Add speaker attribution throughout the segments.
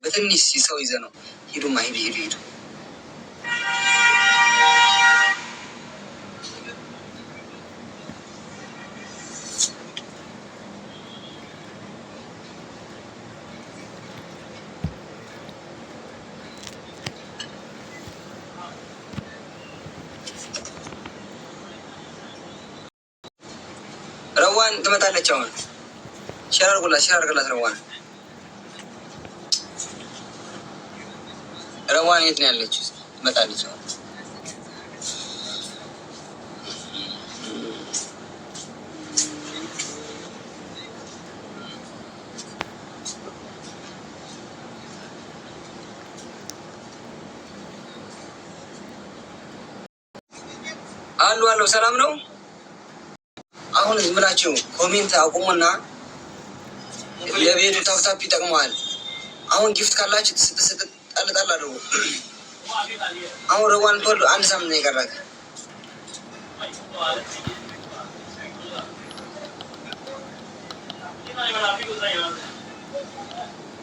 Speaker 1: በትንሽ ሰው ይዘ ነው ሂዱማ ሂዱ ረዋን ትመጣለች። አሁን ሼር አድርጉላት ረዋን የት ነው ያለችው? ትመጣለች አሁን። አሉ ሰላም ነው። አሁን ዝም ብላችሁ ኮሜንት አቁሙና ለቤቱ ታፕታፕ ይጠቅመዋል። አሁን ጊፍት ካላችሁ ስትስጥ ጣል አድርጉ። አሁን ረዋን ተወልዶ አንድ ሳምንት ነው የቀራት።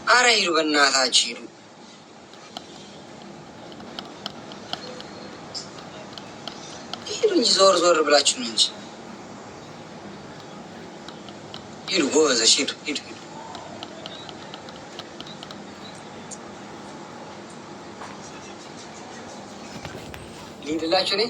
Speaker 1: አረ ሂዱ በእናታችሁ ሂዱ። ሂዱ እንጂ ዞር ብላችሁ ነው እንጂ ሂዱ ጎበዞች ሂዱ። ሊድላችሁ እኔ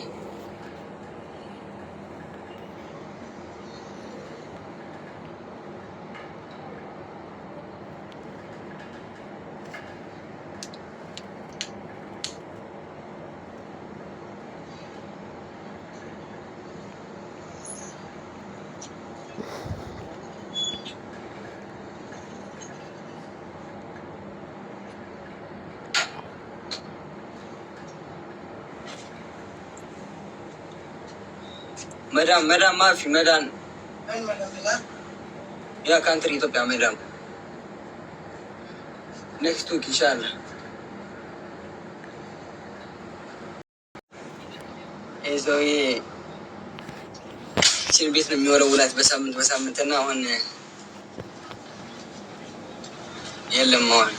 Speaker 1: መዳም ማፊ መዳን ያ ካንትሪ ኢትዮጵያ መዳም ኔክስት ዊክ ኢንሻአላህ። እዛው እቺን ቤት ነው የሚወለውላት በሳምንት እና አሁን የለም አሁን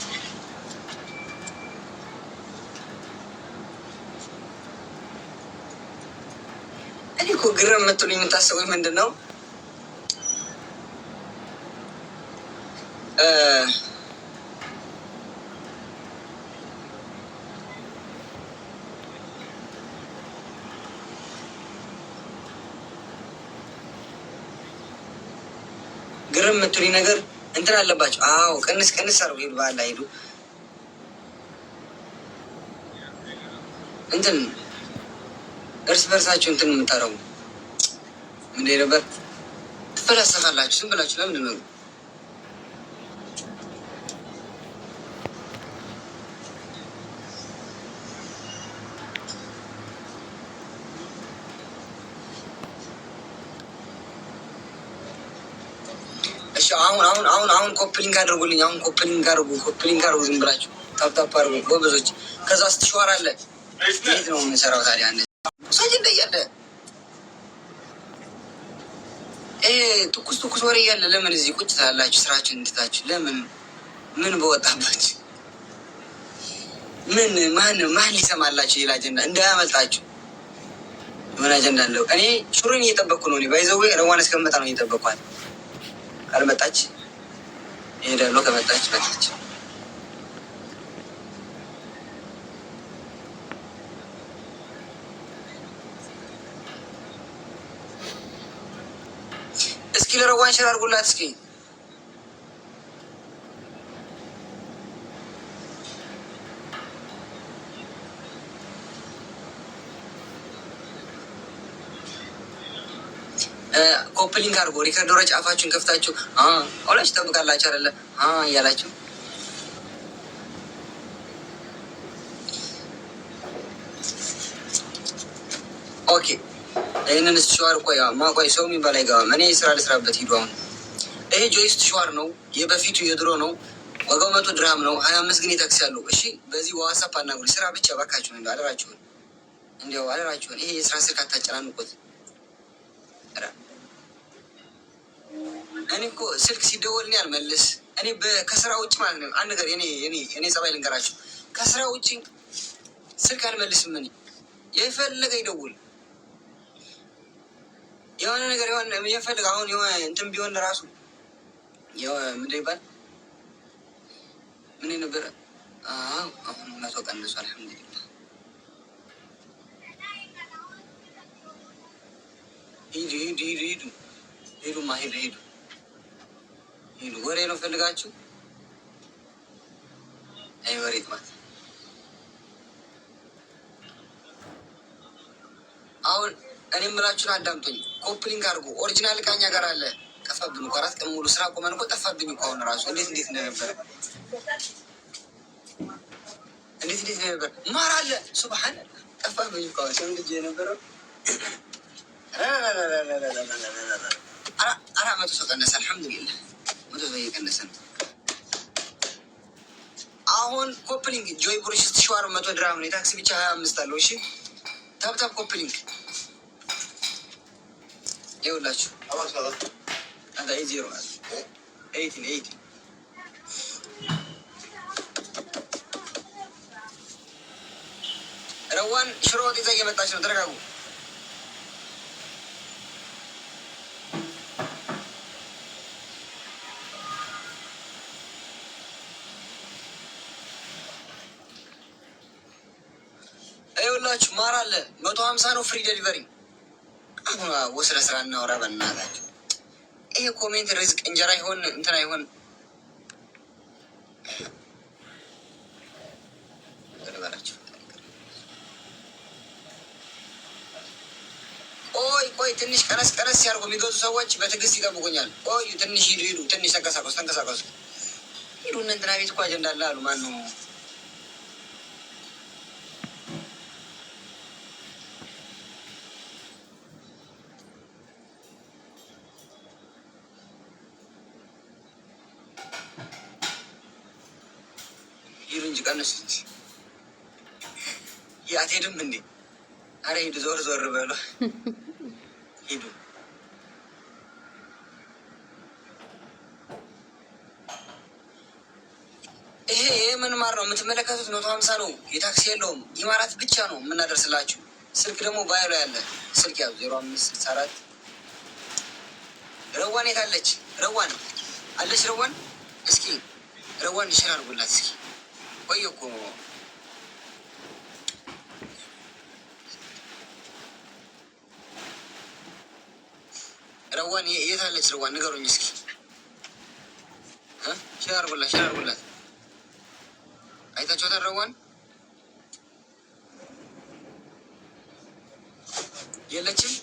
Speaker 1: እኮ ግርም የምትሉኝ የምታስቡኝ ምንድን ነው? ግርም የምትሉኝ ነገር እንትን አለባቸው። አዎ ቅንስ አርጉ። ሂዱ ባላ ሂዱ እንትን እርስ በርሳችሁ እንትን የምታረጉ ምንድን ነበር ትፈላሰፋላችሁ? ዝም ብላችሁ ለምንድን ነው? እሺ አሁን ኮፕሊንግ አድርጉልኝ። አሁን ኮፕሊንግ አድርጉ። ዝም ብላችሁ ታፕታፕ አድርጉ ጎበዞች። ከዛ ስትሸዋር አለ እንዴት ነው የምንሰራው ታዲያ? ሰጅ እንደያለ ትኩስ ወሬ እያለ ለምን እዚህ ቁጭ ትላላችሁ? ስራችሁን እንትታችሁ ለምን? ምን በወጣባችሁ? ማን ሊሰማላችሁ? ሌላ አጀንዳ እንዳያመልጣችሁ። የሆነ አጀንዳ አለው። እኔ ሹሩን እየጠበቅኩ ነው። ባይዘዌ ረዋን እስከመጣ ነው እየጠበቅኳል። ካልመጣች እሄዳለሁ፣ ከመጣች መጣች። እስኪ ለረዋን ሸር አድርጉላት እስኪ። ኮፕሊንግ አድርጎ ሪከርዶሮች አፋችሁን ከፍታችሁ ሁላችሁ ትጠብቃላችሁ አይደለ? እያላችሁ ኦኬ። ይህንን ስትሸዋር ማቆይ ሰው የሚባል አይገባም። እኔ ስራ ልስራበት። ሂዱ። አሁን ይሄ ጆይስት ሸዋር ነው፣ የበፊቱ የድሮ ነው። ዋጋው 100 ድርሃም ነው። 25 ግን የታክሲ ያለው። እሺ በዚህ በዋትስአፕ አናግሩኝ። ስራ ብቻ ባካችሁን፣ አደራችሁን። ይሄ የስራ ስልክ አታጨናንቁት። እኔ እኮ ስልክ ሲደወልኝ አልመልስ፣ እኔ ከስራ ውጭ ማለት ነው አንድ ነገር እኔ ጸባይ ልንገራችሁ። ከስራ ውጭ ስልክ አልመልስም። እኔ የፈለገ ይደውል የሆነ ነገር የፈለገ አሁን የሆነ እንትን ቢሆን ራሱ ምንድን ይባል ምን ነበረ? አሁን መቶ ቀንሱ። አልሐምዱሊላህ ሂዱ። ወሬ ነው ፈልጋችሁ? አይ ወሬ ጥማት። አሁን እኔ የምላችሁን አዳምጡኝ። ኮፕሊንግ አድርጎ ኦሪጂናል እቃኛ ጋር አለ። ጠፋብኝ እኮ 4 ቀን ሙሉ ስራ ቆመን እኮ ጠፋብኝ እኮ። አሁን ራሱ እንዴት እንደነበረ እንደነበር ማር አለ። ሱብሃን ጠፋብኝ እኮ ሰው ልጅ የነበረው 400 ሰው ቀነሰ። አልሐምዱሊላህ 100 ሰው እየቀነሰ ነው። አሁን ኮፕሊንግ ጆይ ብሩሽ ስትሸዋር 100 ድራም ነው። የታክሲ ብቻ 25 አለው። እሺ ታብታብ ኮፕሊንግ ይኸውላችሁ። አንተ ዜሮ ማለት 18 ረዋን ሽሮ ወጥ ይዛ እየመጣች ነው። ተረጋጉ። ይኸውላችሁ ማር አለ 150 ነው። ፍሪ ዴሊቨሪ። ወስደ ስራ እናወራ በእናታችሁ። ይሄ ኮሜንት ሪዝቅ እንጀራ ይሆን እንትን አይሆን በላችሁ። ቆይ ትንሽ ቀነስ ያርጉ። የሚገዙ ሰዎች በትዕግስት ይጠብቁኛል። ቆዩ ትንሽ ሂዱ። ትንሽ ተንቀሳቀሱ። ሂዱ። እነ እንትና ቤት እኮ አጀንዳ አለ አሉ። ማን ነው? ሂዱ እንጂ ቀንሱ። አትሄድም እንዴ? አረ ሂዱ። ዞር በሉ። ሂዱ። ይሄ ምን ማር ነው የምትመለከቱት? 150 ነው። የታክሲ የለውም። ኢማራት ብቻ ነው የምናደርስላችሁ። ስልክ ደግሞ ባይሮ ያለ ስልክ ያው 0564 ረዋን የት አለች? ረዋን አለች? ረዋን እስኪ ረዋን ይሽራ አድርጉላት እስኪ። ቆየ እኮ ረዋን የት አለች? ረዋን ንገሩኝ እስኪ። ሼር አድርጉላት። አይታችኋታል? ረዋን የለችም።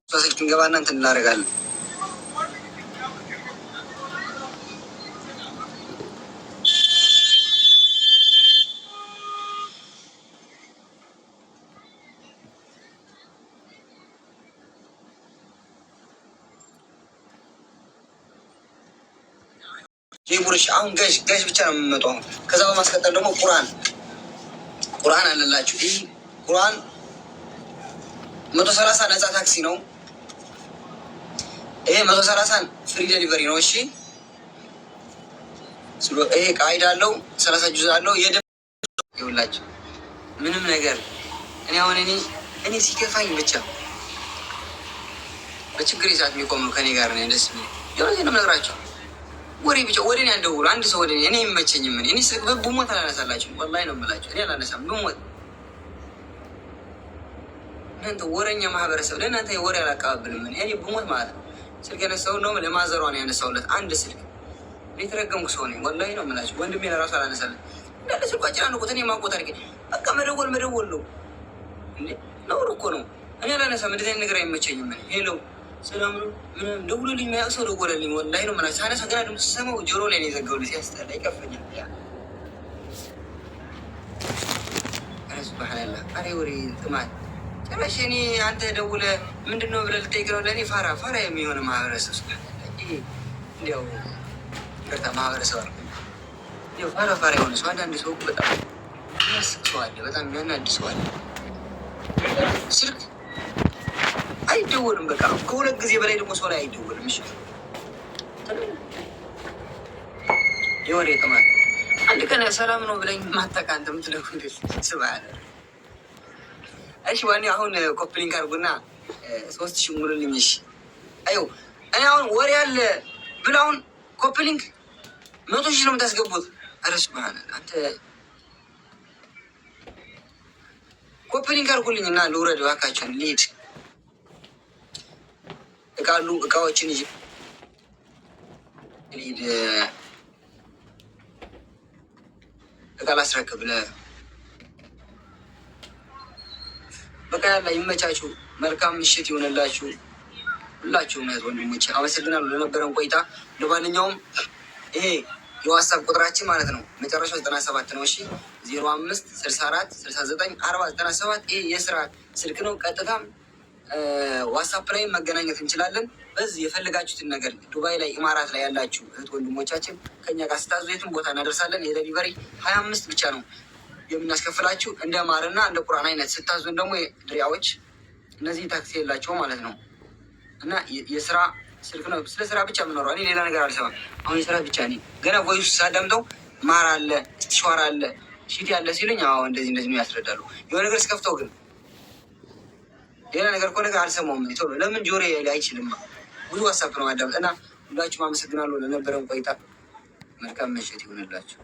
Speaker 1: ስልክ እንገባና እንትን እናደርጋለን። ቡርሽ አሁን ጋሽ ብቻ ነው የምመጣው። ከዛ በማስቀጠል ደግሞ ቁርአን አለላችሁ። ይህ ቁርአን 130 ነፃ ታክሲ ነው። ይሄ 130 ፍሪ ዴሊቨሪ ነው። እሺ ይሄ ቃይዳ አለው 30 ጁዝ አለው። ይኸውላችሁ ምንም ነገር እኔ አሁን እኔ ሲከፋኝ ብቻ በችግር ሰዓት የሚቆም ነው ከኔ ጋር ነው። ደስ የሚል የሆነ ነው ነገራቸው። ወሬ ብቻ ወደ እኔ አንደውሉ። አንድ ሰው ወደ እኔ የሚመቸኝም እኔ ስልክ ብሞት አላነሳላችሁ። ወላሂ ነው የምላችሁ። እኔ አላነሳም ብሞት። እናንተ ወረኛ ማህበረሰብ ለእናንተ ወሬ አላቀባብልም። እኔ ብሞት ማለት ነው ስልክ ያነሳው ነው ለማዘሯ ነው ያነሳውለት። አንድ ስልክ እኔ የተረገምኩ ሰው ነኝ። ወላሂ ነው የምላችሁ። ወንድሜ ለራሱ አላነሳለን እንዳለ ስልኳችን አንቁት። እኔ ማቆት አድርጌ በቃ መደወል ነው እንዴ? ነውር እኮ ነው። እኔ አላነሳም። እንደዚህ አይነት ነገር አይመቸኝም። ሄሎ ሰላም ነው ምንም ደውሎልኝ የማያውቅ ሰው ደወለልኝ። ወላሂ ነው የምላችሁ። ሳነሳ ገና ድምፅ ስሰማው ጆሮ ላይ ነው የዘጋሁት። ሲያስጠላ ይቀፈኛል። ሱብሃንአላህ። አሬ ወሬ ጥማት ጭራሽ እኔ አንተ ደውለህ ምንድን ነው ብለህ ልጠይቅ ነው? ለእኔ ፋራ የሚሆነ ማህበረሰብ እንዲያው ይቅርታ ማህበረሰብ አልኩ። እንዲያው ፋራ የሆነ ሰው አንዳንድ ሰው በጣም የሚያስቅ ሰው አለ፣ በጣም የሚያናድ ሰው አለ። ስልክ አይደወልም። በቃ ከሁለት ጊዜ በላይ ደግሞ ሰው ላይ አይደወልም። እሺ የወሬ ቅማል አንድ ቀን ሰላም ነው ብለኝ ማታውቅ አንተ የምትደውል ስብሀት። እሺ ዋኔ አሁን ኮፕሊንግ አድርጉና 3000 ሙሉልኝ። እሺ አየው እኔ አሁን ወሬ አለ ብለህ አሁን ኮፕሊንግ 100,000 ነው የምታስገቡት። ኧረ ስብሀት አንተ ኮፕሊንግ አድርጉልኝ እና ልውረድ እባካችሁን ልሂድ። እቃዎችን ይዤ ልሂድ። እቃ ላስረክብ በቃ ያለ ይመቻችሁ። መልካም ምሽት ይሆንላችሁ ሁላችሁም እህት ወንድሞቼ። አመሰግናለሁ ለነበረን ቆይታ። ለማንኛውም ይሄ የዋትስአፕ ቁጥራችን ማለት ነው መጨረሻው 97 ነው። እሺ 0564694097 ይሄ የስራ ስልክ ነው። ቀጥታም ዋትስአፕ ላይ መገናኘት እንችላለን። በዚህ የፈለጋችሁትን ነገር ዱባይ ላይ ኢማራት ላይ ያላችሁ እህት ወንድሞቻችን ከኛ ጋር ስታዙ የትም ቦታ እናደርሳለን። የደሊቨሪ 25 ብቻ ነው የምናስከፍላችሁ። እንደ ማርና እንደ ቁርአን አይነት ስታዙን ደግሞ ድሪያዎች እነዚህ ታክሲ የላቸው ማለት ነው። እና የስራ ስልክ ነው። ስለ ስራ ብቻ የምኖረው እኔ ሌላ ነገር አልሰማም። አሁን የስራ ብቻ እኔ ገና ቮይስ ሳዳምጠው ማር አለ ስትሸዋር አለ ሺቲ አለ ሲሉኝ አዎ እንደዚህ ነው ያስረዳሉ። የሆነ ነገር ስከፍተው ግን ሌላ ነገር እኮ ነገር አልሰማውም። ቶሎ ለምን ጆሮ አይችልም። ብዙ ዋትስአፕ ነው ማዳመጥ እና ሁላችሁም አመሰግናለሁ ለነበረን ቆይታ። መልካም ምሽት ይሁንላችሁ።